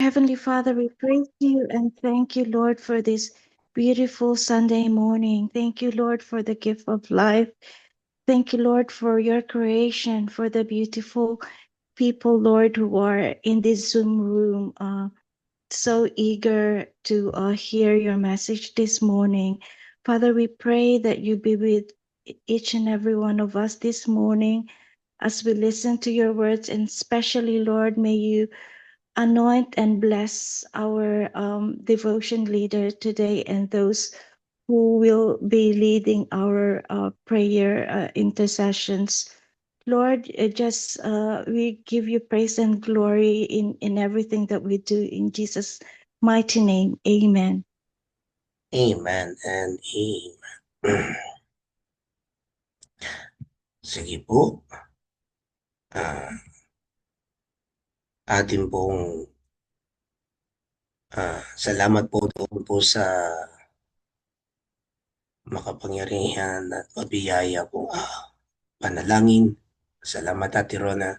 Heavenly Father, we praise you and thank you, Lord, for this beautiful Sunday morning. Thank you, Lord, for the gift of life. Thank you, Lord, for your creation, for the beautiful people, Lord, who are in this Zoom room, so eager to hear your message this morning. Father, we pray that you be with each and every one of us this morning as we listen to your words, and especially, Lord, may you anoint and bless our devotion leader today and those who will be leading our prayer intercessions. Lord, just we give you praise and glory in everything that we do in Jesus' mighty name. Amen. Amen and amen. Sige po. Ah, atin pong salamat po doon po sa makapangyarihan at mabiyaya po panalangin. Salamat, Ate Rona.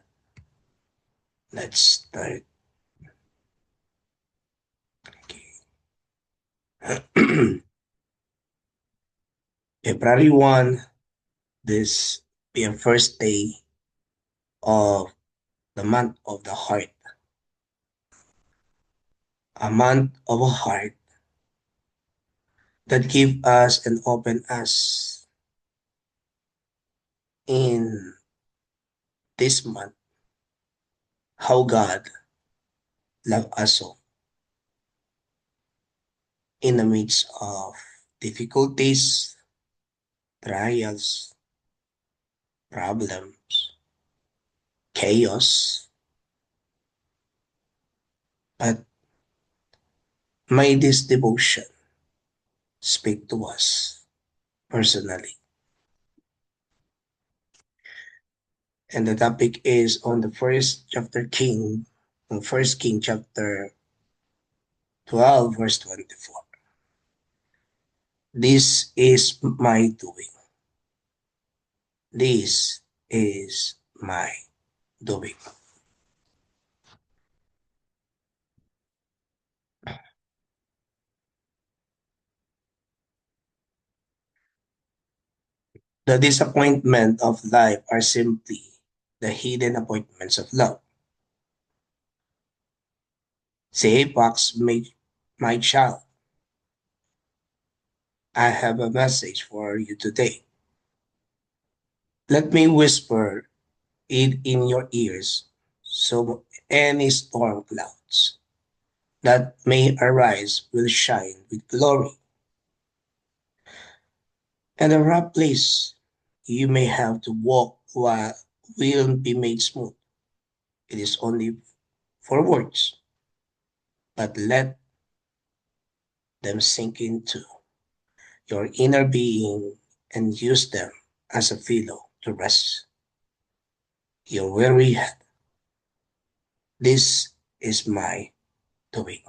Let's start. Okay. February 1, this be a first day of the month of the heart. A month of a heart that give us and open us in this month how God love us so in the midst of difficulties, trials, problems, chaos. But may this devotion speak to us personally. And the topic is on the First King chapter 12, verse 24. This is my doing. This is my doing. The disappointment of life are simply the hidden appointments of love. Say, Apex, my child, I have a message for you today. Let me whisper it in your ears, so any storm clouds that may arise will shine with glory. And the rough place you may have to walk will be made smooth. It is only for words, but let them sink into your inner being and use them as a pillow to rest your weary head. This is my doing.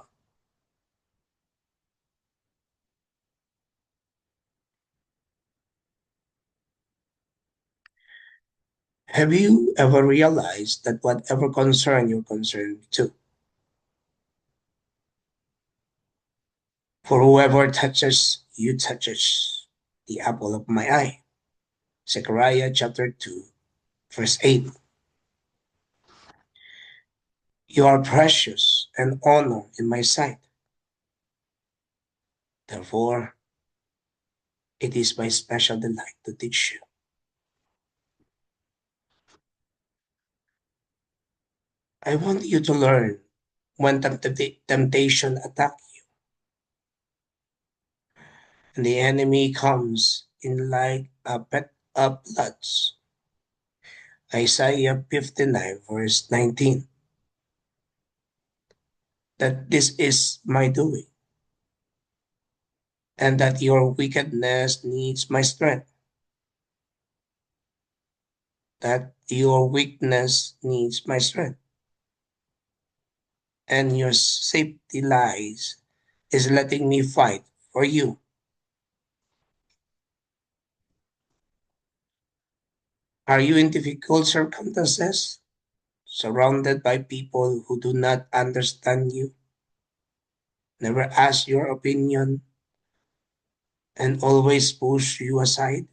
Have you ever realized that whatever concern you're concerned to, for whoever touches you touches the apple of my eye? Zechariah chapter 2, verse 8. You are precious and honor in my sight. Therefore, it is my special delight to teach you. I want you to learn when temptation attacks you and the enemy comes in like a pet of floods. Isaiah 59 verse 19. That this is my doing, and that your wickedness needs my strength, that your weakness needs my strength, and your safety lies is letting me fight for you. Are you in difficult circumstances, surrounded by people who do not understand you? never ask your opinion, and always push you aside?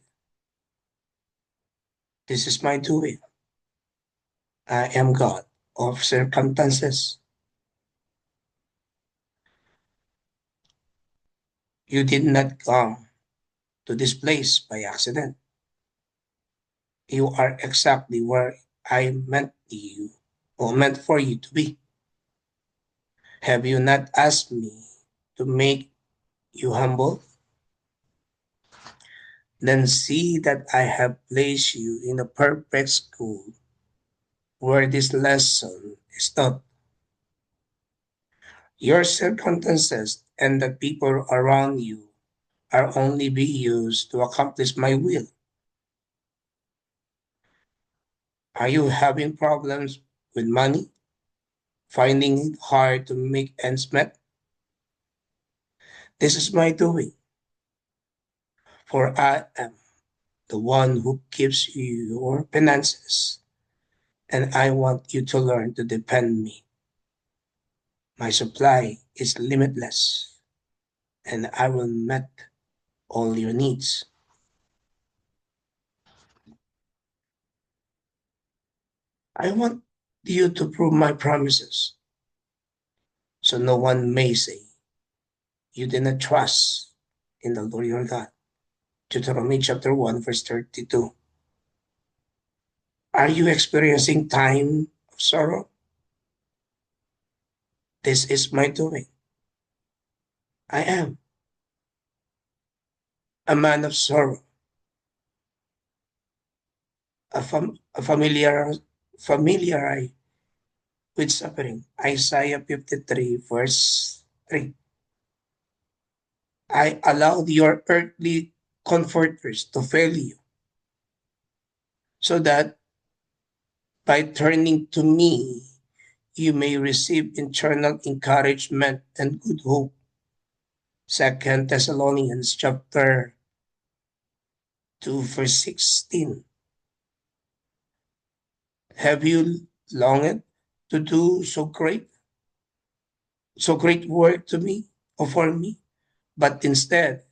This is my doing. I am God of circumstances. You did not come to this place by accident. You are exactly where I meant you or meant for you to be. Have you not asked me to make you humble? Then see that I have placed you in a perfect school where this lesson is taught. Your circumstances and the people around you are only being used to accomplish my will. Are you having problems with money? Finding it hard to make ends meet? This is my doing, for I am the one who gives you your finances, and I want you to learn to depend on me. My supply is limitless, and I will meet all your needs. I want you to prove my promises, so no one may say you did not trust in the Lord your God. Deuteronomy chapter 1, verse 32. Are you experiencing time of sorrow? This is my doing. I am a man of sorrow, a familiar with suffering. Isaiah 53, verse 3. I allowed your earthly comforters to fail you, so that by turning to me, you may receive internal encouragement and good hope. Second Thessalonians chapter 2, verse 16. Have you longed to do so great work to me or for me, but instead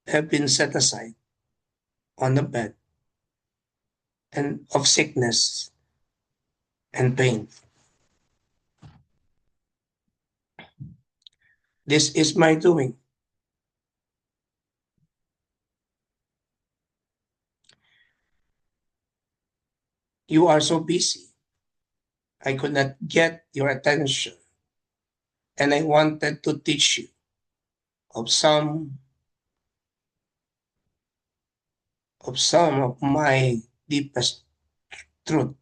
have been set aside on the bed and of sickness and pain? This is my doing. You are so busy. I could not get your attention, and I wanted to teach you of some of my deepest truth.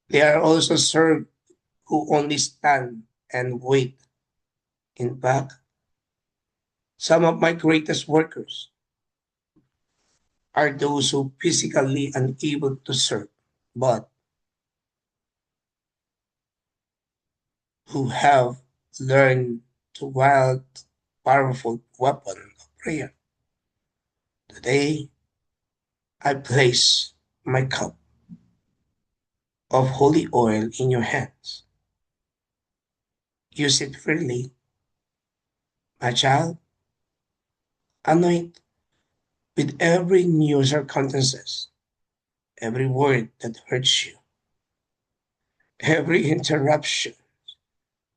There are also served who only stand and wait. In fact, some of my greatest workers are those who physically unable to serve, but who have learned to wield powerful weapon of prayer. Today, I place my cup of holy oil in your hands. Use it freely, my child. Anoint with every new circumstances, every word that hurts you, every interruption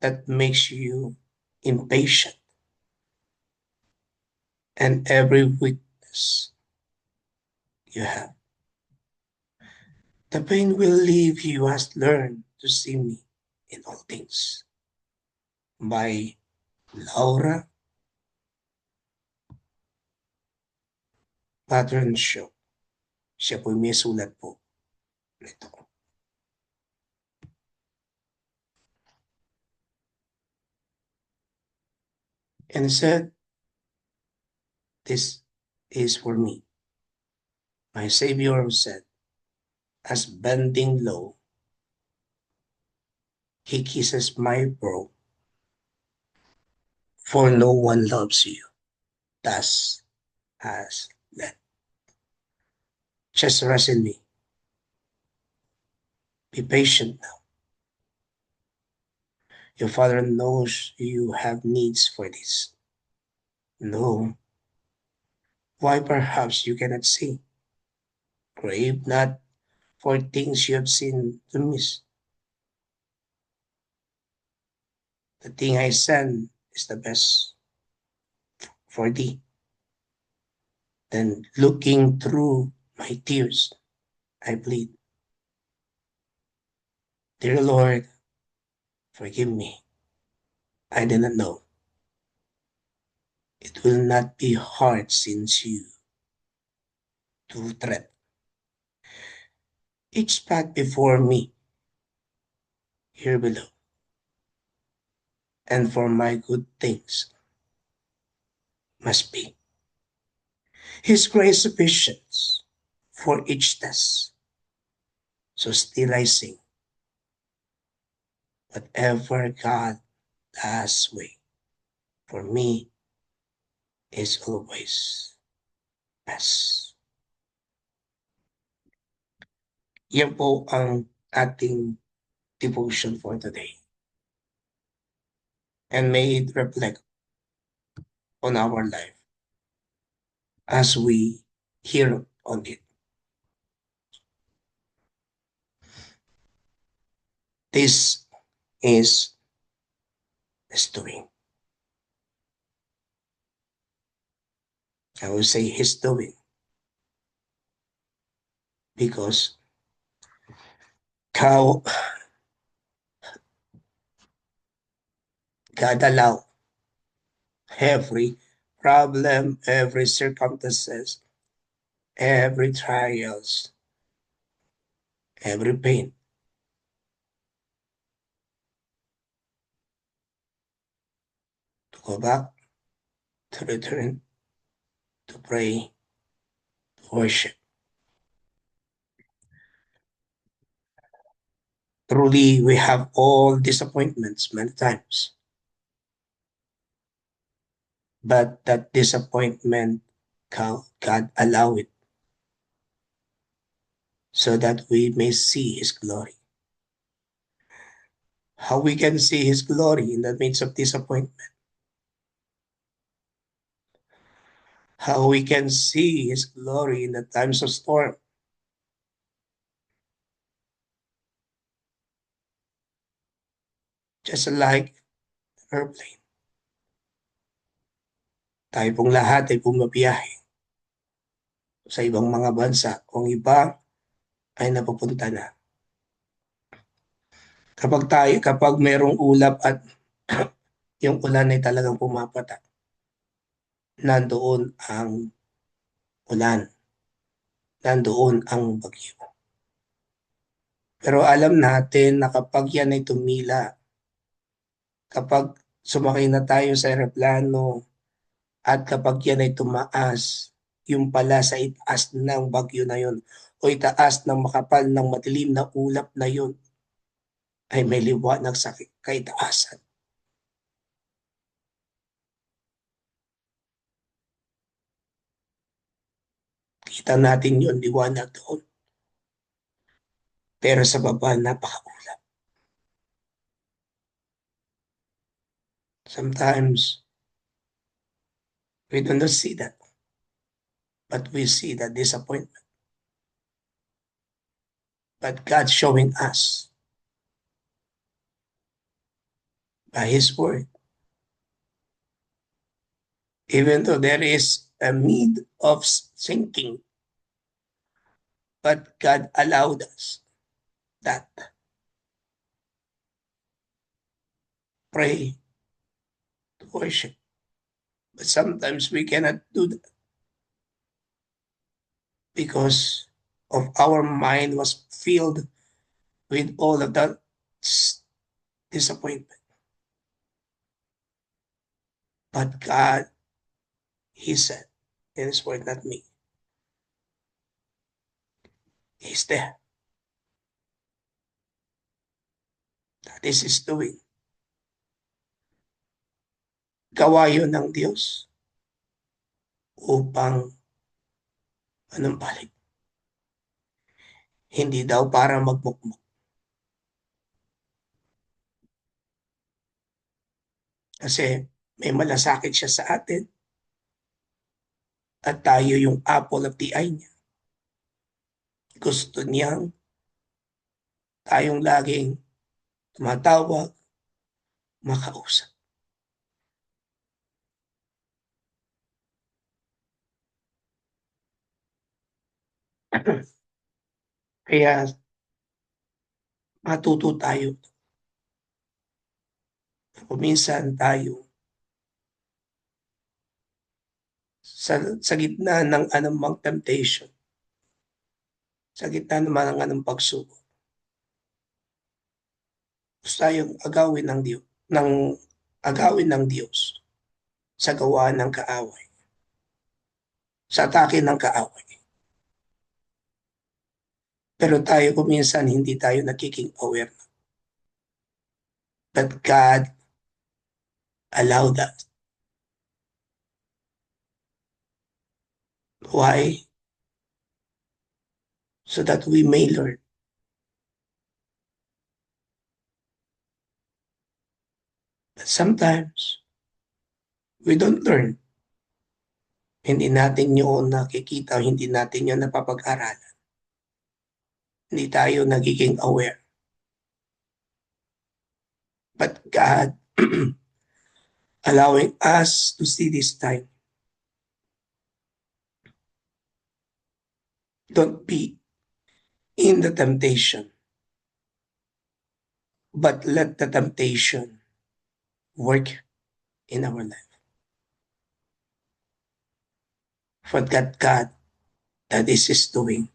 that makes you impatient, and every weakness you have. The pain will leave you as learn to see me in all things. By Laura Patron Show. Siya po may sulat po nito. And said, this is for me. My Savior said, as bending low, he kisses my brow, for no one loves you thus as let. Just rest in me. Be patient now. Your Father knows you have needs for this. No. Why perhaps you cannot see? Crave not for things you have seen to miss. The thing I send is the best for thee. Then looking through my tears, I plead, Dear Lord, forgive me. I did not know. It will not be hard since you to tread each path before me here below, and for my good things must be. His grace sufficient for each test. So still I sing, whatever God does way for me is always best. Yan po ang ating devotion for today. And may it reflect on our life as we hear on it. This is His doing. I will say His doing because God allow every problem, every circumstances, every trials, every pain to go back, to return, to pray, to worship. Truly, we have all disappointments many times, but that disappointment, God allow it so that we may see His glory. How we can see His glory in the midst of disappointment. How we can see His glory in the times of storm. Just like airplane. Tayo pong lahat ay bumabiyahe sa ibang mga bansa. Kung iba ay napupunta na. Kapag mayroong ulap at yung ulan ay talagang pumapata, nandoon ang ulan, nandoon ang bagyo. Pero alam natin na kapag yan ay tumila, kapag sumakay na tayo sa eroplano at kapag yan ay tumaas, yung pala sa itaas ng bagyo na yun o itaas ng makapal ng madilim na ulap na yun ay may liwanag sa kaitaasan. Kita natin yun, liwanag doon. Pero sa baba, napakaulap. Sometimes, we do not see that. But we see the disappointment. But God showing us by His word, even though there is a need of sinking, but God allowed us that. Pray, to worship. But sometimes we cannot do that because of our mind was filled with all of that disappointment. But God, He said in His word, not me. He's there. That is His doing. Gawa yun ng Diyos upang manumbalik. Hindi daw para magmukmok, Kasi may malasakit siya sa atin at tayo yung apple of the eye niya. Gusto niyang tayong laging tumatawag, makausap. Kaya matuto tayo. Kung minsan tayo sa gitna ng anumang temptation, sa gitna naman ng anong pagsubok, gusto tayong agawin ng Diyos sa gawa ng kaaway, sa atake ng kaaway. Pero tayo kung minsan hindi tayo nagiging aware that God allowed that. Why? So that we may learn. But sometimes, we don't learn. Hindi natin yun nakikita, hindi natin yun napapag-aralan. Hindi tayo nagiging aware. But God allowing us to see this time. Don't be in the temptation, but let the temptation work in our life. For God, that is His doing.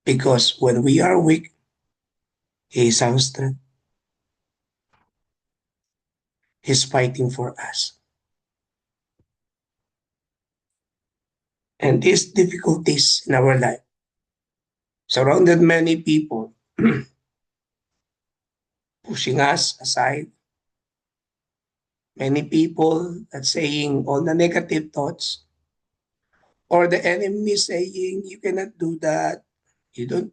Because when we are weak, He is our strength. He's fighting for us. And these difficulties in our life, surrounded many people, pushing us aside. Many people that saying all the negative thoughts, or the enemy saying you cannot do that. You don't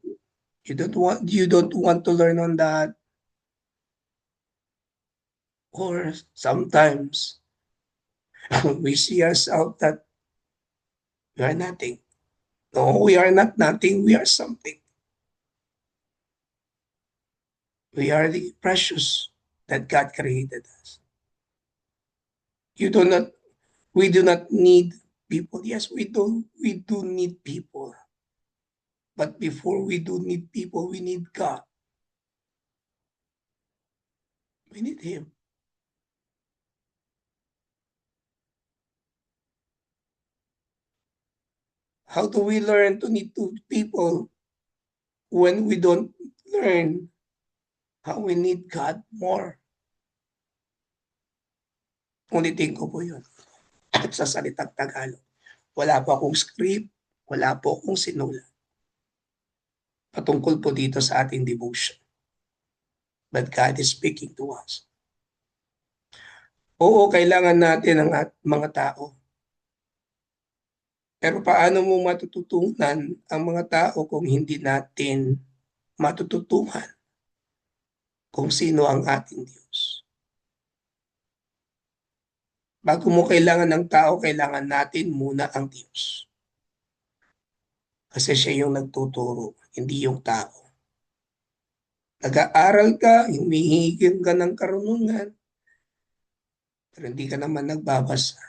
you don't want to learn on that. Or sometimes we see ourselves that we are nothing. No, we are not nothing. We are something. We are the precious that God created us. You do not. We do not need people. Yes, we do. We do need people. But before we do need people, we need God. We need Him. How do we learn to need two people when we don't learn how we need God more? Ulitin ko po yun. At sa salitang Tagalog, wala po akong script, wala po akong sinulat patungkol po dito sa ating devotion. But God is speaking to us. Oo, kailangan natin ang mga tao. Pero paano mo matututunan ang mga tao kung hindi natin matututuhan kung sino ang ating Diyos? Bago mo kailangan ng tao, kailangan natin muna ang Diyos. Kasi siya yung nagtuturo, hindi yung tao. Nag-aaral ka, humihigit ka ng karunungan, pero hindi ka naman nagbabasa.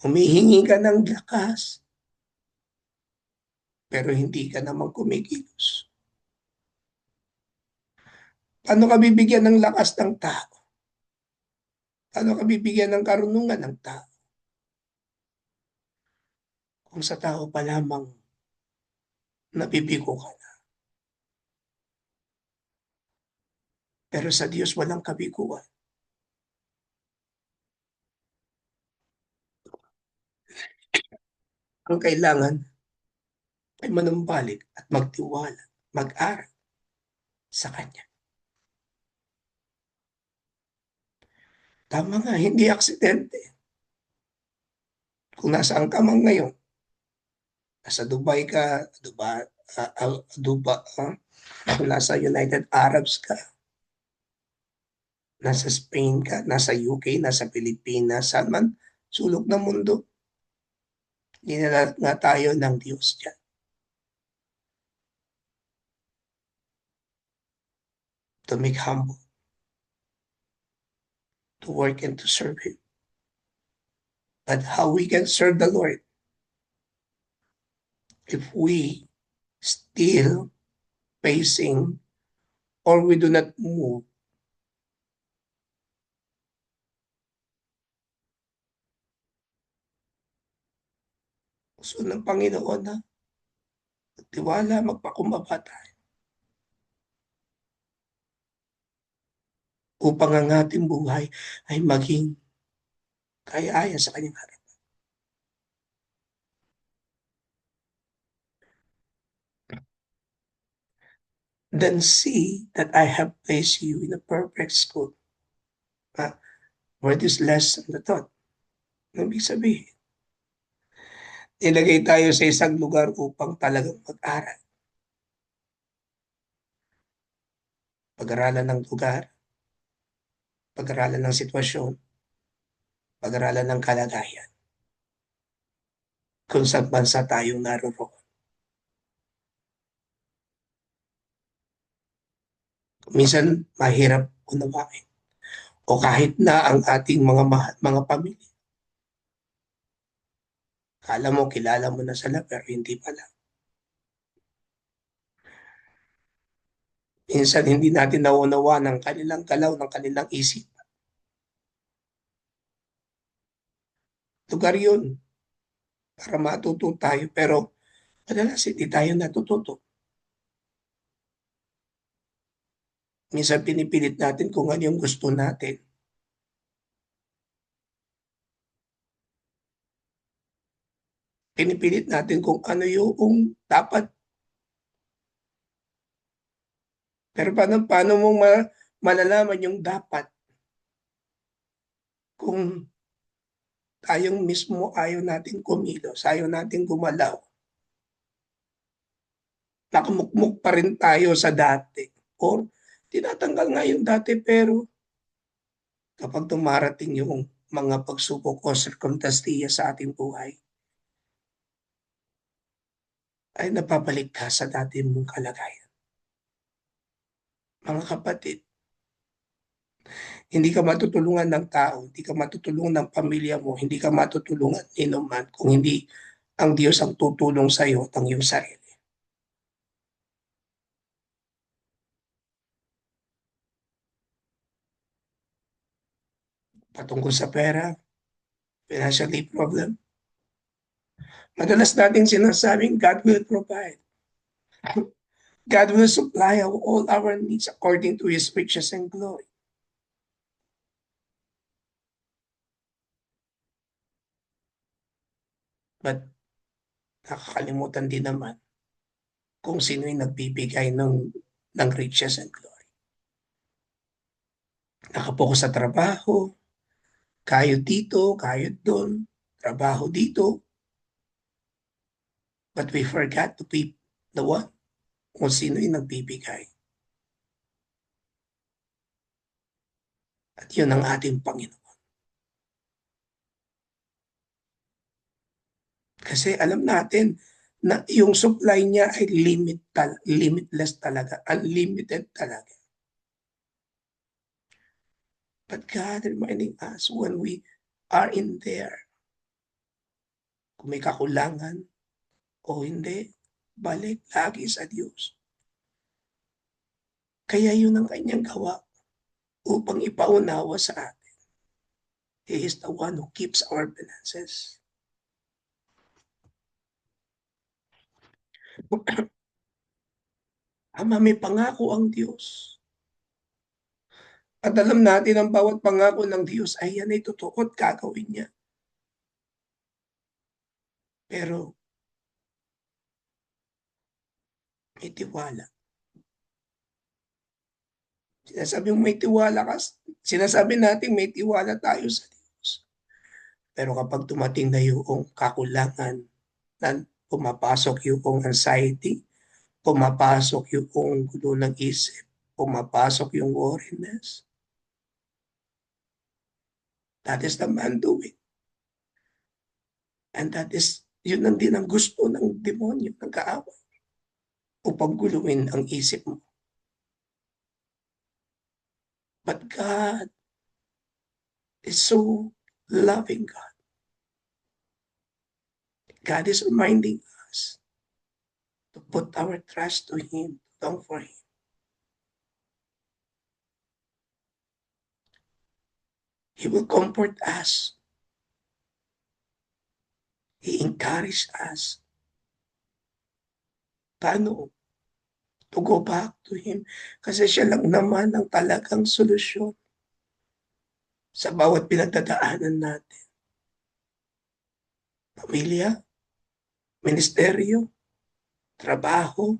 Humihingi ka ng lakas, pero hindi ka naman kumikilos. Paano ka bibigyan ng lakas ng tao? Paano ka bibigyan ng karunungan ng tao? Kung sa tao pa lamang nabibigo ka na. Pero sa Diyos walang kabiguan. Ang kailangan ay manumbalik at magtiwala, mag-aral sa Kanya. Tama nga, hindi aksidente. Kung nasaan ka man ngayon, nasa Dubai ka, Duba, kung nasa United Arabs ka, nasa Spain ka, nasa UK, nasa Pilipinas, saan man sulok ng mundo, dinala nga tayo ng Diyos dyan to make humble, to work and to serve Him. But how we can serve the Lord if we still facing or we do not move? Gusto ng Panginoon na tiwala, magpakumbaba tayo upang ang ating buhay ay maging kaya-aya sa kanyang harap. Then see that I have placed you in a perfect school. Where this lesson na to? Ang ibig sabihin, nilagay tayo sa isang lugar upang talagang mag-aral. Pag-aralan ng lugar, pag-aralan ng sitwasyon, pag-aralan ng kalagayan, kung saan bansa tayong naroroon. Minsan, mahirap unawain. O kahit na ang ating mga pamilya. Kala mo, kilala mo na sila, pero hindi pala. Minsan, hindi natin nauunawa ng kanilang galaw, ng kanilang isip. Lugar yun para matuto tayo, pero madalas hindi tayo natututo. Minsan pinipilit natin kung ano yung gusto natin. Pinipilit natin kung ano yung dapat. Pero paano mong malalaman yung dapat kung tayong mismo ayaw natin kumilos, ayaw natin gumalaw. Nakamukmuk pa rin tayo sa dati. Or tinatanggal nga yung dati, pero kapag tumarating yung mga pagsubok o sirkumstansiya sa ating buhay, ay napabalik ka sa dati mong kalagayan. Mga kapatid, hindi ka matutulungan ng tao, hindi ka matutulungan ng pamilya mo, hindi ka matutulungan ni naman kung hindi ang Diyos ang tutulong sa iyo at ang iyong sarili. Patungkol sa pera, financially problem, madalas nating sinasabing God will provide. God will supply all our needs according to His riches and glory. But nakakalimutan din naman kung sino yung nagbibigay ng riches and glory. Nakapokus sa trabaho, kayod dito, kayod doon, trabaho dito. But we forgot to be the one kung sino yung nagbibigay. At yun ang ating Panginoon. Kasi alam natin na yung supply niya ay limitless talaga, unlimited talaga. But God reminding us when we are in there, kung may kakulangan o hindi, balik lagi sa Diyos. Kaya yun ang kanyang gawa upang ipaunawa sa atin. He is the one who keeps our finances. Ama, may pangako ang Diyos. At alam natin ang bawat pangako ng Diyos ay yan ay totoo at gagawin niya. Pero may tiwala. Sinasabi natin may tiwala tayo sa Diyos. Pero kapag tumating na yung kakulangan, na pumapasok yung anxiety, pumapasok yung gulo ng isip, pumapasok yung worriness. That is the man doing. And that is, yun ang din ang gusto ng demonyo, ng kaaway, upang guluhin ang isip mo. But God is so loving God. God is reminding us to put our trust to Him, to long for Him. He will comfort us. He encourages us. Paano? To go back to Him. Kasi siya lang naman ang talagang solusyon sa bawat pinagdadaanan natin. Pamilya, ministeryo, trabaho,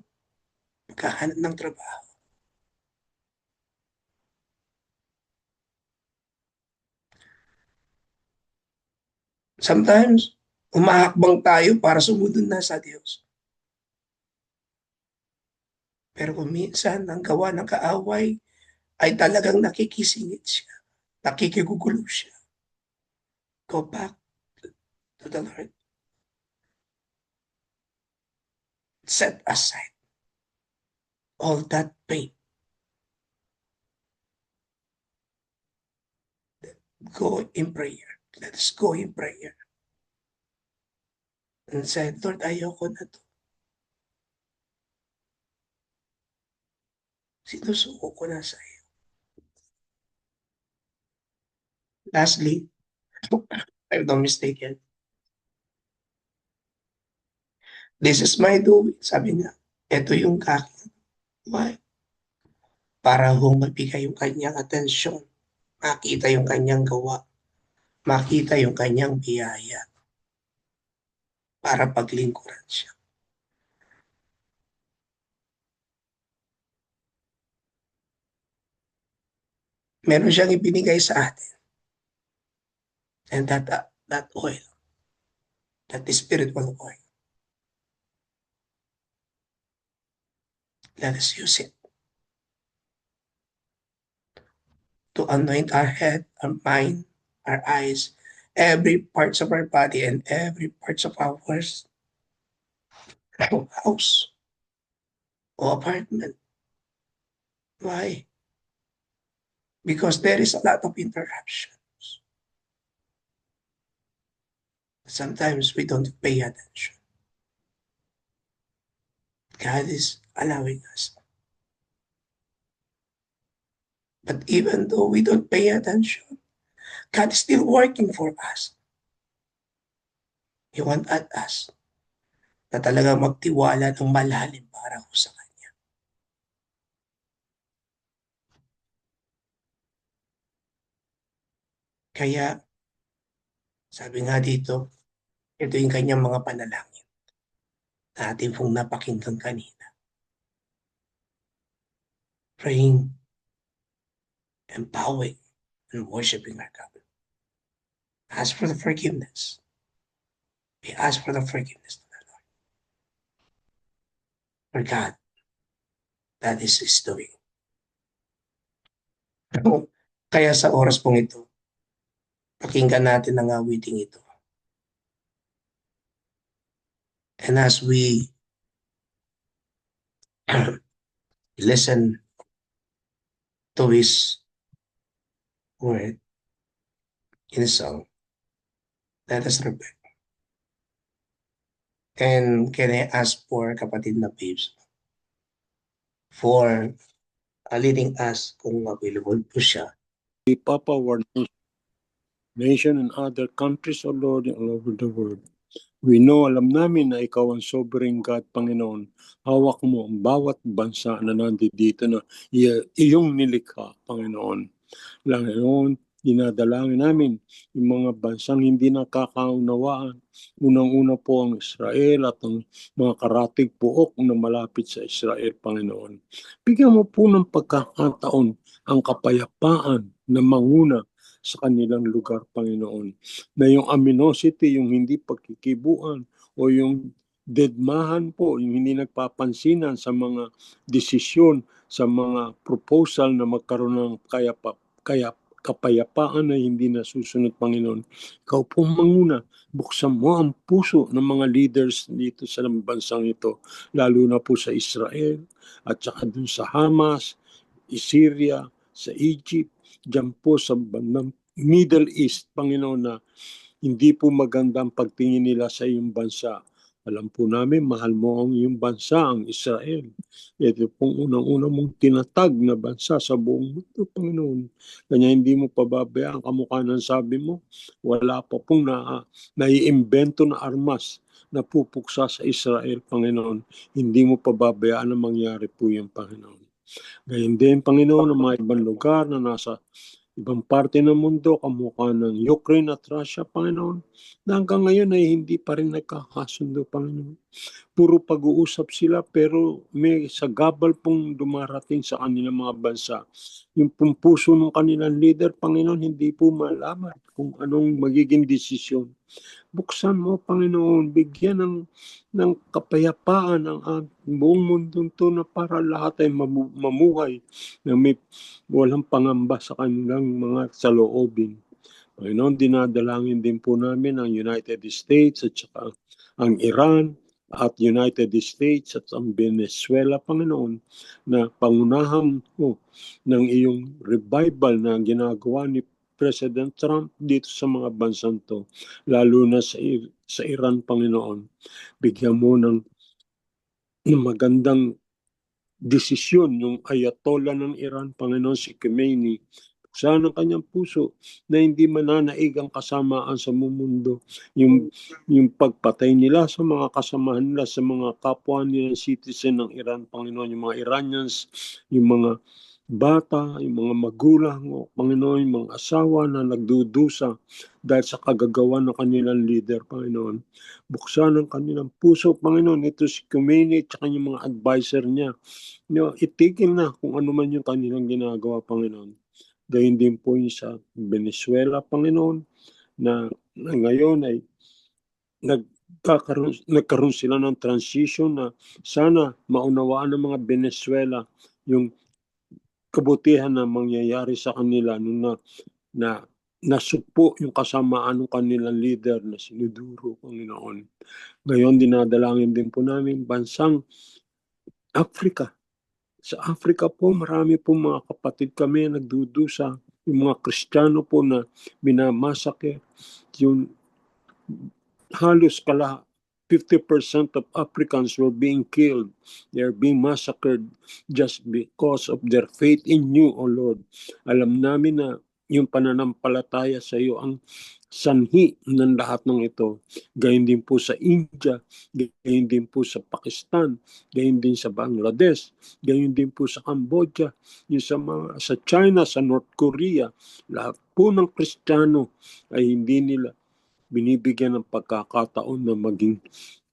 maghahanap ng trabaho. Sometimes, umahakbang tayo para sumunod na sa Diyos. Pero kung minsan, ang gawa ng kaaway ay talagang nakikisingit siya, nakikigugulo siya. Go back to the Lord. Set aside all that pain. Go in prayer. Let us go in prayer. And say, Lord, ayoko na to. Sinusuko ko na sa iyo. Lastly, if I'm not mistaken, this is my doing. Sabi niya, ito yung aking. Why? Para humabigay yung kanyang atensyon. Makita yung kanyang gawa. Makita yung kanyang biyaya. Para paglingkuran siya. Meron siyang ibinigay sa atin. And that oil, that spiritual oil, let us use it to anoint our head, our mind, our eyes, every parts of our body and every parts of our house or apartment. Why? Because there is a lot of interruptions. Sometimes we don't pay attention. God is allowing us. But even though we don't pay attention, God is still working for us. He wants us na talagang magtiwala ng malalim para ho sa Kanya. Kaya, sabi nga dito, ito yung kanyang mga panalangin na ating pong napakinggan kanina. Praying, empowering, and worshiping our God. Ask for the forgiveness. We ask for the forgiveness of the Lord. For God, that is His doing. Kaya sa oras pong ito, pakinggan natin ang awiting ito. And as we listen to His word in song, let us repent. And can I ask for kapatid na babes for leading us kung available po siya. Papa, our nation and other countries, O Lord, all over the world. We know, alam namin na Ikaw ang sovereign God, Panginoon. Hawak mo ang bawat bansa na nandito na iyong nilikha, Panginoon. Panginoon, dinadalangin namin yung mga bansang hindi nakakaunawaan. Unang-una po ang Israel at ang mga karatig puok na malapit sa Israel, Panginoon. Bigyan mo po ng pagkakataon ang kapayapaan na manguna sa kanilang lugar, Panginoon. Na yung aminosity, yung hindi pagkikibuan o yung dedmahan po, yung hindi nagpapansinan sa mga desisyon, sa mga proposal na magkaroon ng kapayapaan na hindi nasusunod, Panginoon. Ikaw po manguna, buksan mo ang puso ng mga leaders dito sa bansang ito, lalo na po sa Israel at saka dun sa Hamas, Syria, sa Egypt, dyan po sa bandang Middle East, Panginoon, na hindi po maganda ang pagtingin nila sa iyong bansa. Alam po namin, mahal mo ang iyong bansa, ang Israel. Ito pong unang-unang mong tinatag na bansa sa buong mundo, Panginoon. Kanya hindi mo pababayaan kamukha ng sabi mo, wala pa pong naiimbento na armas na pupuksa sa Israel, Panginoon. Hindi mo pababayaan na mangyari po yung Panginoon. Gayun din, Panginoon, ang mga ibang lugar na nasa ibang parte ng mundo, kamukha ng Ukraine at Russia, Panginoon, na hanggang ngayon ay hindi pa rin nagkakasundo, Panginoon. Puro pag-uusap sila pero may sagabal pong dumarating sa kanilang mga bansa. Yung puso ng kanilang leader, Panginoon, hindi po malaman kung anong magiging desisyon. Buksan mo, Panginoon, bigyan ng kapayapaan ang buong mundo to na para lahat ay mamuhay na may walang pangamba sa kanilang mga saloobin. Panginoon, dinadalangin din po namin ang United States at saka ang Iran at United States at ang Venezuela, Panginoon, na pangunahan mo ng iyong revival na ginagawa ni President Trump dito sa mga bansang to, lalo na sa Iran, Panginoon. Bigyan mo ng magandang desisyon yung Ayatollah ng Iran, Panginoon, si Khomeini. Buksan ang kanyang puso na hindi mananaig ang kasamaan sa mundo. Yung pagpatay nila sa mga kasamahan nila, sa mga kapwa nilang citizen ng Iran, Panginoon, yung mga Iranians, yung mga bata, yung mga magulang, o Panginoon, yung mga asawa na nagdudusa dahil sa kagagawa ng kanilang leader, Panginoon. Buksan ang kanilang puso, Panginoon. Ito si Khomeini at saka yung mga advisor niya. Itigil na kung ano man yung kanilang ginagawa, Panginoon. Gayun din po yung sa Venezuela, Panginoon, na ngayon ay nagkaroon sila ng transition na sana maunawaan ng mga Venezuela yung kabutihan na mangyayari sa kanila nung na nasupo yung kasamaan ng kanilang leader na si Maduro, Panginoon. Ngayon, dinadalangin din po namin bansang Africa. Sa Africa po, marami po mga kapatid kami nagdudusa, yung mga Kristiyano po na minamasake, yung halos 50% of Africans were being killed. They're being massacred just because of their faith in you, O Lord. Alam namin na yung pananampalataya sa iyo ang sanhi ng lahat ng ito. Gayun din po sa India, gayun din po sa Pakistan, gayun din sa Bangladesh, gayun din po sa Cambodia, yung sa China, sa North Korea. Lahat po ng Kristiyano ay hindi nila binibigyan ng pagkakataon na maging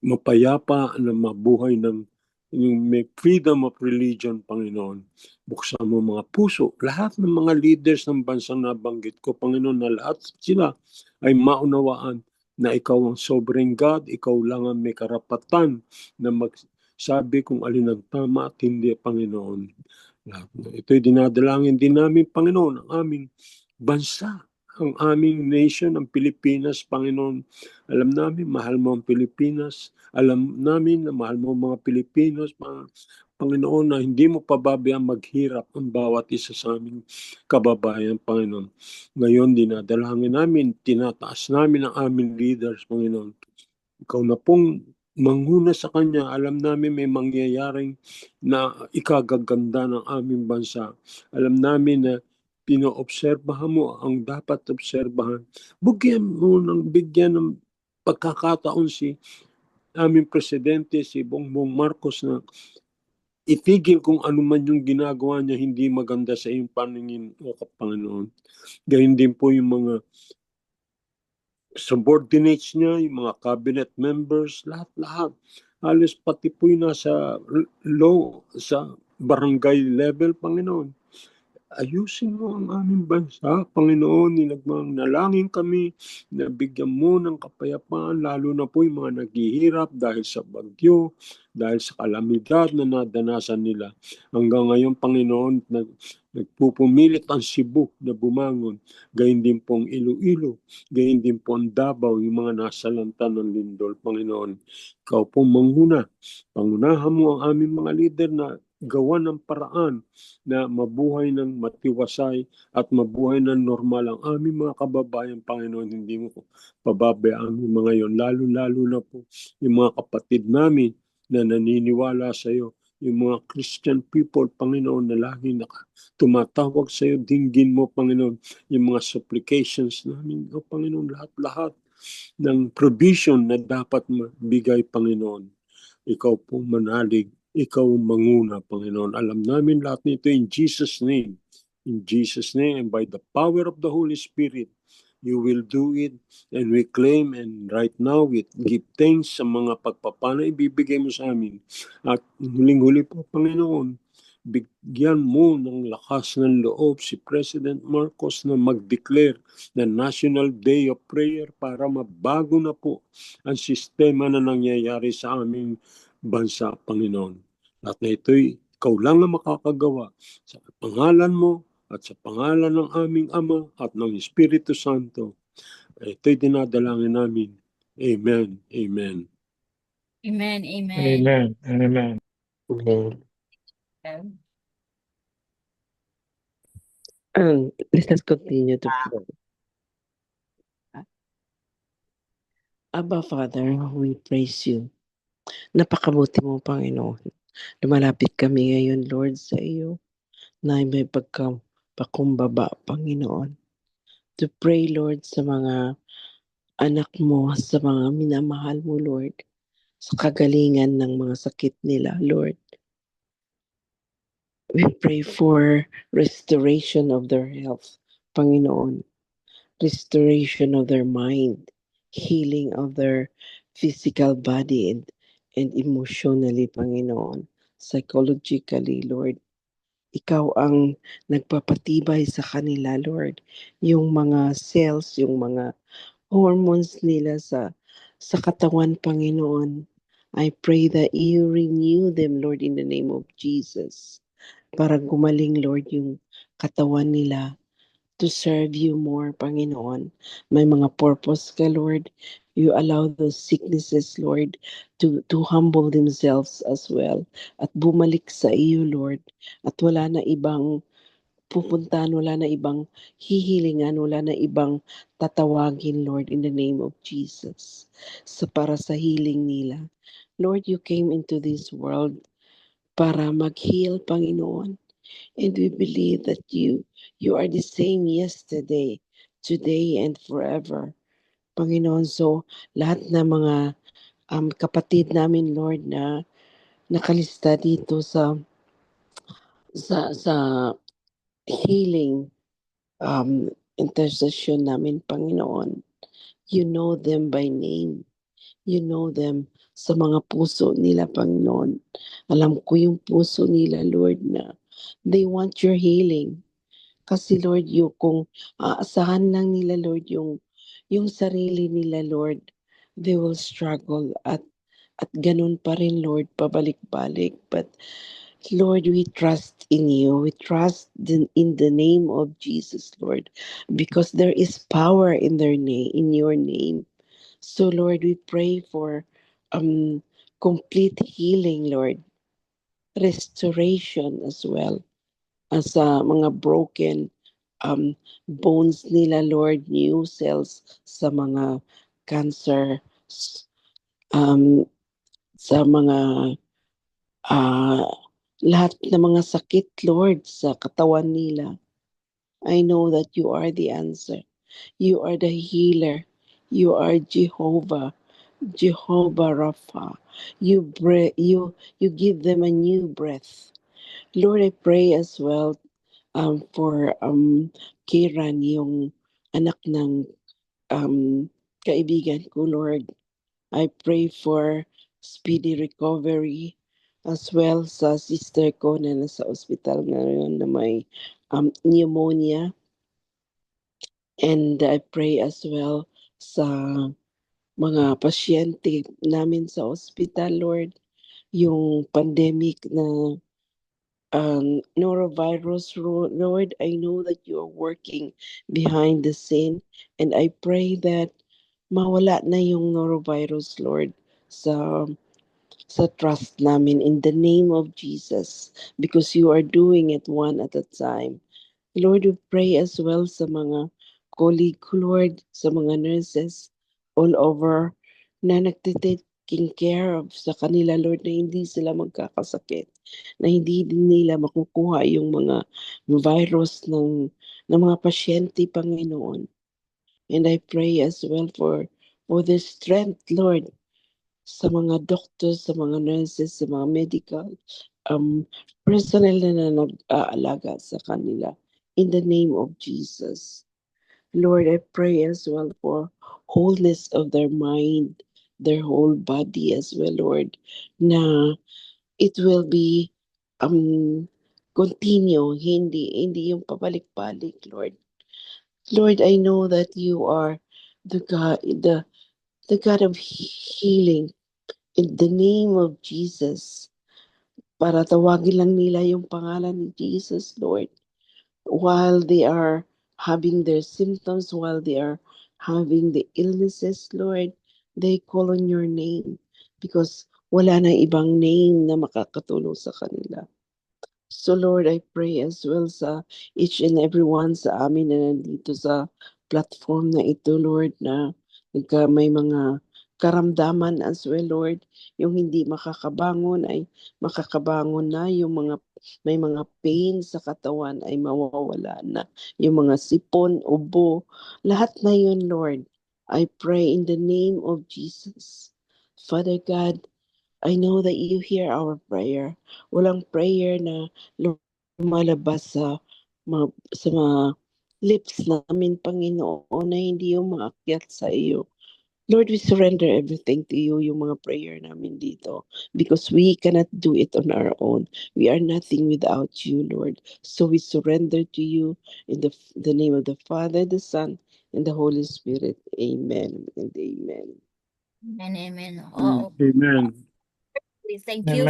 mapayapa, na mabuhay ng yung may freedom of religion, Panginoon. Buksan mo mga puso. Lahat ng mga leaders ng bansang nabanggit ko, Panginoon, na lahat sila ay maunawaan na ikaw ang sovereign God, ikaw lang ang may karapatan na magsabi kung alin ang tama at hindi, Panginoon. Ito'y dinadalangin din namin, Panginoon, ang aming bansa, ang aming nation, ang Pilipinas, Panginoon. Alam namin, mahal mo ang Pilipinas. Alam namin na mahal mo ang mga Pilipinos, Panginoon, na hindi mo pababayaan maghirap ang bawat isa sa aming kababayan, Panginoon. Ngayon, dinadalangin namin, tinataas namin ang aming leaders, Panginoon. Ikaw na pong manguna sa kanya. Alam namin may mangyayaring na ikagaganda ng aming bansa. Alam namin na pinoobserbahan mo ang dapat obserbahan. Bigyan ng pagkakataon si aming presidente, si Bongbong Marcos, na itigil kung ano man yung ginagawa niya hindi maganda sa iyong paningin, o Panginoon. Gayun din po yung mga subordinates niya, yung mga cabinet members, lahat-lahat. Halos pati po yung nasa low, sa barangay level, Panginoon. ayusin mo ang aming bansa, Panginoon. Nalangin kami na bigyan mo ng kapayapaan, lalo na po yung mga naghihirap dahil sa bagyo, dahil sa kalamidad na nadanasan nila. Hanggang ngayon, Panginoon, nagpupumilit ang Cebu na bumangon. Gayun din pong Iloilo, gayun din po ang Davao, yung mga nasalanta ng lindol, Panginoon. Ikaw po manguna. Pangunahan mo ang aming mga leader na gawa ng paraan na mabuhay ng matiwasay at mabuhay ng normal ang aming mga kababayan, Panginoon. Hindi mo pababayaan yung mga yon, lalo-lalo na po yung mga kapatid namin na naniniwala sa iyo, yung mga Christian people, Panginoon, na lagi tumatawag sa iyo. Dinggin mo, Panginoon, yung mga supplications namin, o Panginoon, lahat-lahat ng provision na dapat mabigay, Panginoon. Ikaw po manalig, ikaw manguna, Panginoon. Alam namin lahat nito in Jesus' name. In Jesus' name, and by the power of the Holy Spirit, you will do it, and we claim, and right now we give thanks sa mga pagpapala ibibigay mo sa amin. At huling-huli po, Panginoon, bigyan mo ng lakas ng loob si President Marcos na mag-declare na National Day of Prayer para mabago na po ang sistema na nangyayari sa aming bansa, Panginoon. At na ito'y ikaw lang ang makakagawa sa pangalan mo at sa pangalan ng aming Ama at ng Espiritu Santo. Ito'y dinadalangin namin. Amen. Amen. Amen. Amen. Amen. Amen. Let us continue to pray. Abba, Father, we praise you. Napakabuti mo, Panginoon. Lumalapit kami ngayon, Lord, sa iyo na may pagpakumbaba, Panginoon. To pray, Lord, sa mga anak mo, sa mga minamahal mo, Lord, sa kagalingan ng mga sakit nila, Lord. We pray for restoration of their health, Panginoon. Restoration of their mind, healing of their physical body and emotionally, Panginoon. Psychologically, Lord. Ikaw ang nagpapatibay sa kanila, Lord. Yung mga cells, yung mga hormones nila sa katawan, Panginoon. I pray that you renew them, Lord, in the name of Jesus. Para gumaling, Lord, yung katawan nila to serve you more, Panginoon. May mga purpose ka, Lord. You allow those sicknesses, Lord, to humble themselves as well. At bumalik sa iyo, Lord. At wala na ibang pupuntahan, wala na ibang hihilingan, wala na ibang tatawagin, Lord, in the name of Jesus. Para sa healing nila. Lord, you came into this world para mag-heal, Panginoon. And we believe that you are the same yesterday, today, and forever. Panginoon, so lahat ng mga kapatid namin, Lord, na nakalista dito sa healing intercession namin, Panginoon. You know them by name. You know them sa mga puso nila, Panginoon. Alam ko yung puso nila, Lord, na they want your healing. Kasi Lord, kung aasahan lang nila, Lord, yung sarili nila, Lord, they will struggle at ganun pa rin, Lord, pabalik-balik. But Lord, we trust in you. We trust in the name of Jesus, Lord, because there is power in their name, in your name. So, Lord, we pray for complete healing, Lord, restoration as well as mga broken bones nila, Lord, new cells sa mga cancer, um, sa mga lahat ng mga sakit, Lord, sa katawan nila. I know that you are the answer. You are the healer. You are Jehovah, Jehovah Rapha. You give them a new breath. Lord, I pray as well for Kiran, yung anak ng kaibigan ko, Lord. I pray for speedy recovery as well sa sister ko na nasa ospital ngayon na may pneumonia. And I pray as well sa mga pasyente namin sa ospital, Lord, yung pandemic na norovirus, Lord. I know that you are working behind the scene, and I pray that mawala na yung norovirus, Lord, sa trust namin in the name of Jesus, because you are doing it one at a time. Lord, we pray as well sa mga colleague ko, Lord, sa mga nurses all over na nagtitaking care of sa kanila, Lord, na hindi sila magkakasakit, na hindi din nila makukuha yung mga virus ng mga pasyente, Panginoon. And I pray as well for the strength, Lord, sa mga doctors, sa mga nurses, sa mga medical personnel na nag-aalaga sa kanila. In the name of Jesus. Lord, I pray as well for wholeness of their mind, their whole body as well, Lord, na it will be continue, hindi yung pabalik-balik, Lord. Lord, I know that you are the God of healing. In the name of Jesus, para tawagin lang nila yung pangalan ni Jesus, Lord, while they are having their symptoms, while they are having the illnesses, Lord, they call on your name because wala na ibang name na makakatulong sa kanila. So Lord, I pray as well sa each and every one sa amin na nandito sa platform na ito, Lord, na may mga karamdaman as well, Lord. Yung hindi makakabangon ay makakabangon na. Yung may mga pain sa katawan ay mawawala na. Yung mga sipon, ubo, lahat na yun, Lord. I pray in the name of Jesus. Father God, I know that you hear our prayer. Walang prayer na lumalabas sa mga lips namin, Panginoon, na hindi yung maakyat sa iyo. Lord, we surrender everything to you, yung mga prayer namin dito, because we cannot do it on our own. We are nothing without you, Lord. So we surrender to you in the name of the Father, the Son, and the Holy Spirit. Amen and amen. Amen, amen. Oh, Amen. we thank you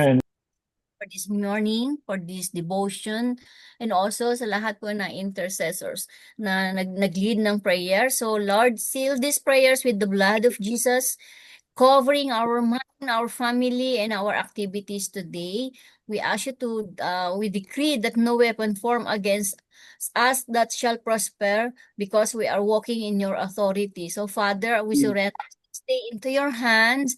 for this morning, for this devotion, and also sa lahat po na intercessors na nag-lead ng prayer. So Lord, seal these prayers with the blood of Jesus, covering our mind, our family, and our activities today. We ask you to, we decree that no weapon formed against us that shall prosper because we are walking in your authority. So Father, we surrender, stay into your hands.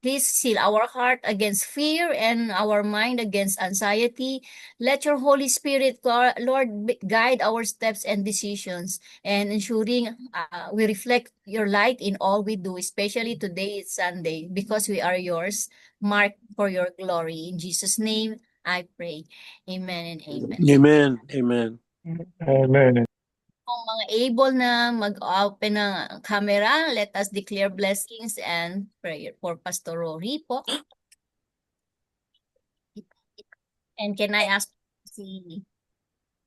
Please seal our heart against fear and our mind against anxiety. Let your Holy Spirit, Lord, guide our steps and decisions, and ensuring we reflect your light in all we do, especially today is Sunday, because we are yours, marked for your glory. In Jesus' name, I pray. Amen and amen. Amen. Amen. Amen. Kung mga able na mag-open ng camera, let us declare blessings and prayer for Pastor Rory po. And can I ask si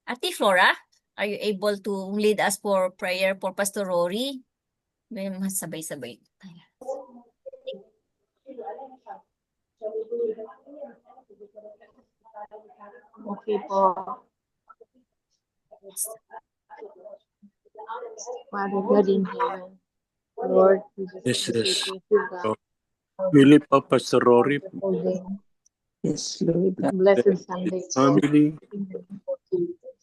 Ate Flora, are you able to lead us for prayer for Pastor Rory? May sabay-sabay. Okay po. Father God in heaven, Lord, we just Yes, say yes. thank you, God, We lift up Pastor Rory, for the Yes, Lord. blessed Sunday. family,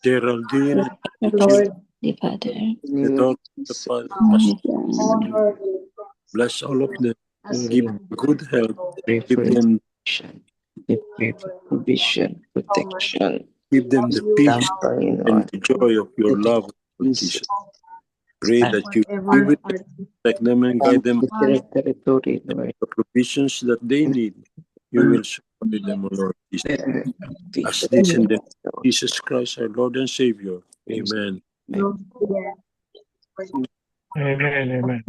Geraldine, Lord, The Father. the daughter, the father, Pastor. Bless all of them. Give them good health. Pray Give for them, protection. We pray for provision, protection. give them the peace and Panginoon. the joy of your love, Lord Jesus. Pray that you be with them, protect them and guide them. The territory, Lord. The provisions that they need, you will supply them, O Lord Jesus. As this in the Jesus Christ, our Lord and Savior. Amen. Amen. Amen. Amen. Amen.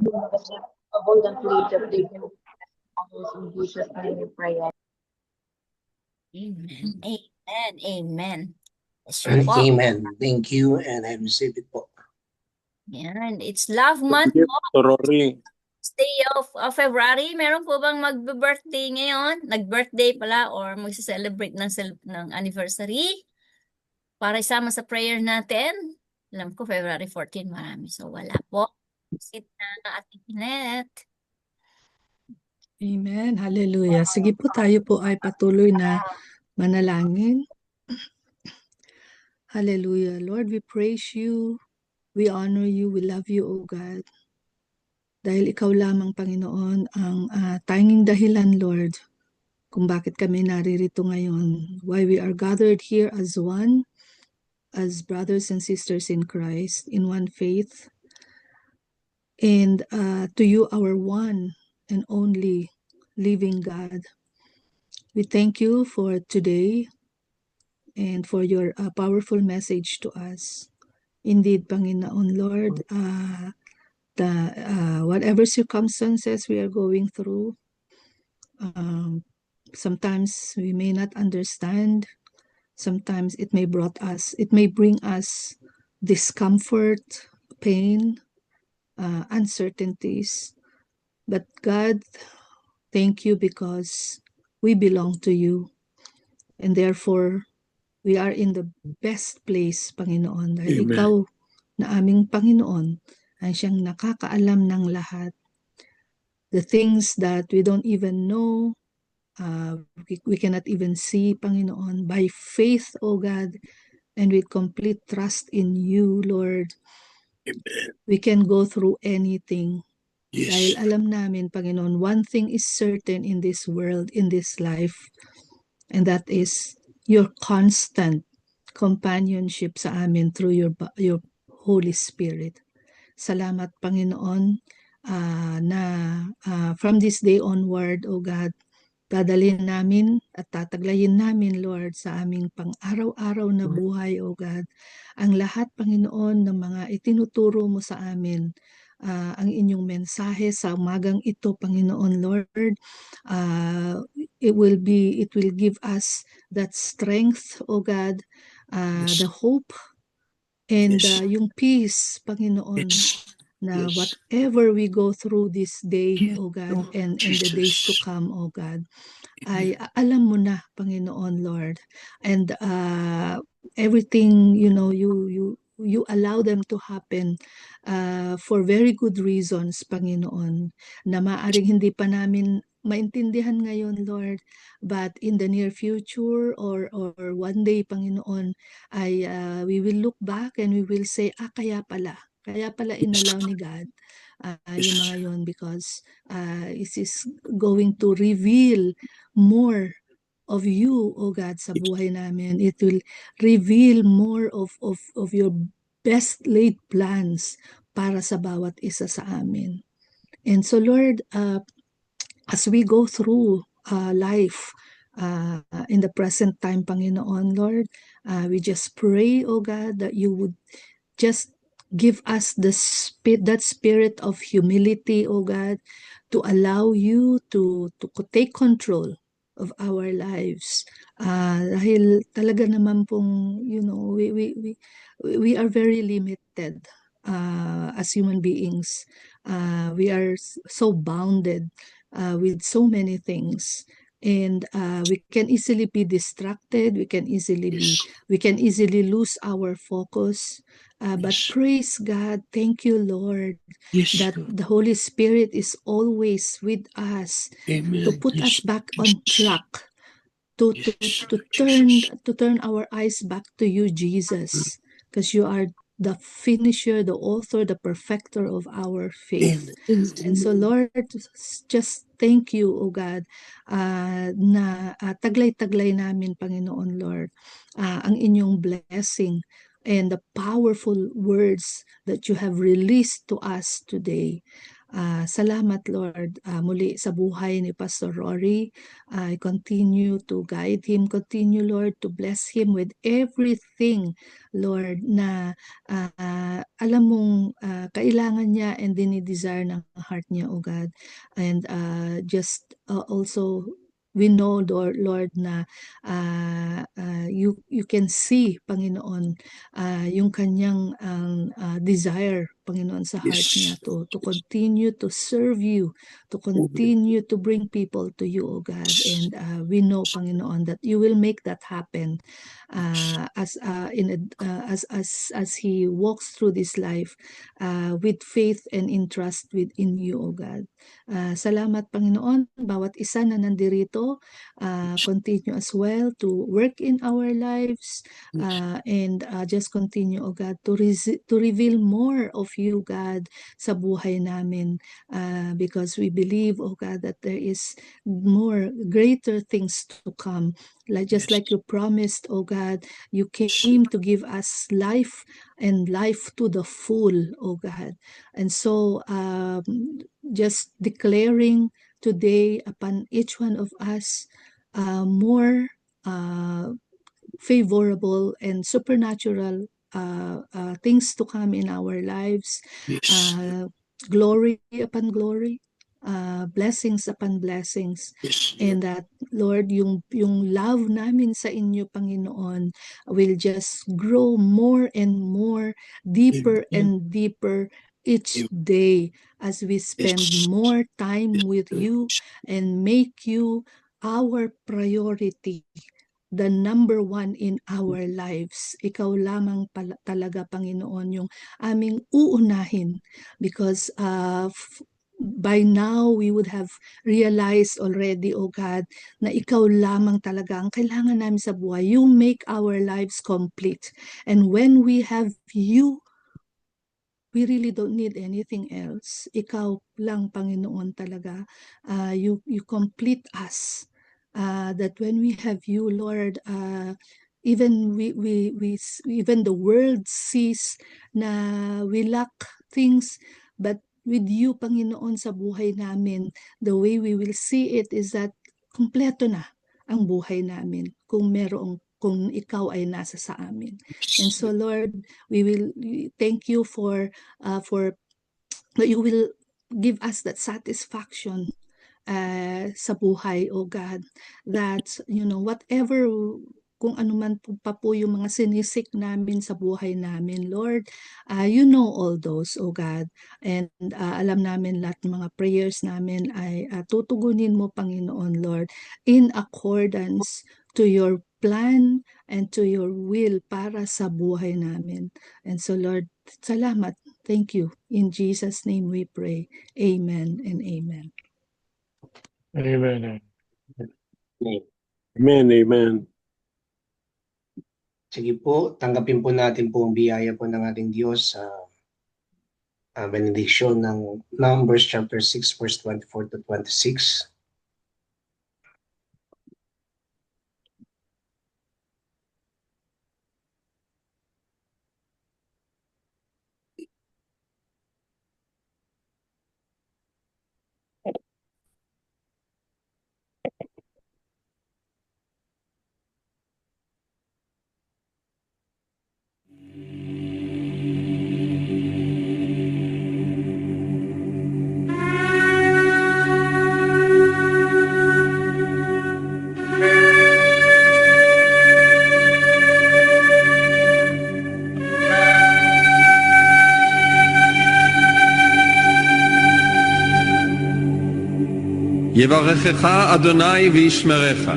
Amen. Bless you po. Amen. Thank you and I receive it po. Yan. It's Love Month Sige, po. Pastor Rory. Day of February. Meron po bang mag-birthday ngayon? Nag-birthday pala or mag-celebrate ng anniversary? Para isama sa prayer natin. Alam ko, February 14, marami. So, wala po. Sit na Ate Kinet. Amen. Hallelujah. Sige po, tayo po ay patuloy na manalangin. Hallelujah. Lord, we praise you. We honor you. We love you, O God. Dahil ikaw lamang, Panginoon, ang tanging dahilan, Lord, kung bakit kami naririto ngayon. Why we are gathered here as one, as brothers and sisters in Christ, in one faith. And to you, our one and only living God. We thank you for today and for your powerful message to us. Indeed, Panginoon Lord, whatever circumstances we are going through, sometimes we may not understand. Sometimes it may bring us discomfort, pain, uncertainties. But God, thank you because we belong to you. And therefore, we are in the best place, Panginoon. Dahil Amen. ikaw na aming Panginoon ay siyang nakakaalam ng lahat. The things that we don't even know, we cannot even see, Panginoon. By faith, O God, and with complete trust in you, Lord, Amen. we can go through anything. Dahil Yes. alam namin, Panginoon, one thing is certain in this world, in this life, and that is your constant companionship sa amin through your Holy Spirit. Salamat, Panginoon, na from this day onward, O God, dadalhin namin at tataglayin namin, Lord, sa aming pang-araw-araw na buhay, O God, ang lahat, Panginoon, ng mga itinuturo mo sa amin, ang inyong mensahe sa umagang ito, Panginoon, Lord. It will give us that strength, O God, Yes. the hope, and Yes. yung peace, Panginoon, Yes. na Yes. whatever we go through this day, Yes, O God, Lord and the days to Jesus. come, O God, ay alam mo na, Panginoon, Lord. And everything, you allow them to happen for very good reasons, Panginoon, na maaring hindi pa namin maintindihan ngayon, Lord, but in the near future or one day, Panginoon, ay we will look back and we will say, kaya pala inalaw ni God yung mga yon, because it is going to reveal more of you, O God, sa buhay namin. It will reveal more of your best laid plans para sa bawat isa sa amin. And so, Lord, as we go through life in the present time, Panginoon, Lord, we just pray, O God, that you would just give us that spirit of humility, O God, to allow you to take control of our lives. Dahil talaga naman pong, we are very limited as human beings. We are so bounded with so many things. And we can easily be distracted. We can easily lose our focus. But Yes. praise God, thank you, Lord, Yes, that Lord. the Holy Spirit is always with us Amen. to put us Yes. back on track, to Yes, Lord turn Jesus. our eyes back to you, Jesus, because you are the finisher, the author, the perfecter of our faith. Amen. And so, Lord, just thank you, O God, na taglay-taglay namin, Panginoon, Lord, ang inyong blessing and the powerful words that you have released to us today. Salamat, Lord, muli sa buhay ni Pastor Rory. I continue to guide him, continue, Lord, to bless him with everything, Lord, na alam mong kailangan niya and dinidesire ng heart niya, O God. And just also we know, Lord, na you can see, Panginoon, yung kanyang desire, Panginoon, sa heart niya to continue to serve you, to continue to bring people to you, O God. And we know, Panginoon, that you will make that happen as he walks through this life with faith and in trust within you, O God. Salamat, Panginoon, bawat isa na nandirito, continue as well to work in our lives and just continue, O God, to reveal more of you, God, sa buhay namin because we believe, O God, that there is more greater things to come. Just like you promised, O God, you came to give us life and life to the full, O God. And so just declaring today upon each one of us more favorable and supernatural things to come in our lives, glory upon glory, blessings upon blessings, and that, Lord, yung love namin sa inyo, Panginoon, will just grow more and more, deeper and deeper each day as we spend more time with you and make you our priority, the number one in our lives. Ikaw lamang talaga, Panginoon, yung aming uunahin because by now we would have realized already, oh God, na ikaw lamang talaga ang kailangan namin sa buhay. You make our lives complete. And when we have you, we really don't need anything else. Ikaw lang, Panginoon, talaga. You complete us. That when we have you, Lord, even even the world sees na we lack things, but with you, Panginoon, sa buhay namin, the way we will see it is that kumpleto na ang buhay namin kung ikaw ay nasa sa amin. And so, Lord, we thank you for that you will give us that satisfaction sa buhay, oh God, that, whatever, kung ano man pa po yung mga sinisik namin sa buhay namin, Lord, you know all those, oh God, and alam namin lahat ng mga prayers namin ay tutugunin mo, Panginoon, Lord, in accordance to your plan and to your will para sa buhay namin. And so, Lord, salamat. Thank you. In Jesus' name we pray. Amen and amen. Amen. Amen, amen. Sige po, tanggapin po natin po ang biyaya po ng ating Diyos sa benediction ng Numbers chapter 6 verse 24 to 26. יברכך אדוני וישמרך.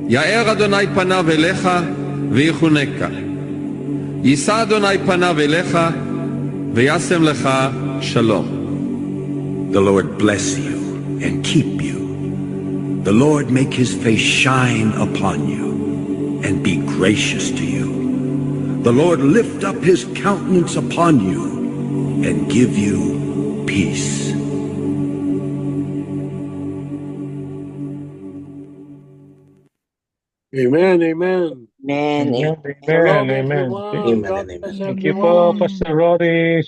יאר אדוני פניו אליך ויחונקה. יישא אדוני פניו אליך וישם לך שלום. The Lord bless you and keep you. The Lord make his face shine upon you and be gracious to you. The Lord lift up his countenance upon you and give you peace. Amen, amen. Amen. Amen. Shalom, Amen. everyone. Amen God and amen. bless Thank you everyone. po, Pastor Rory.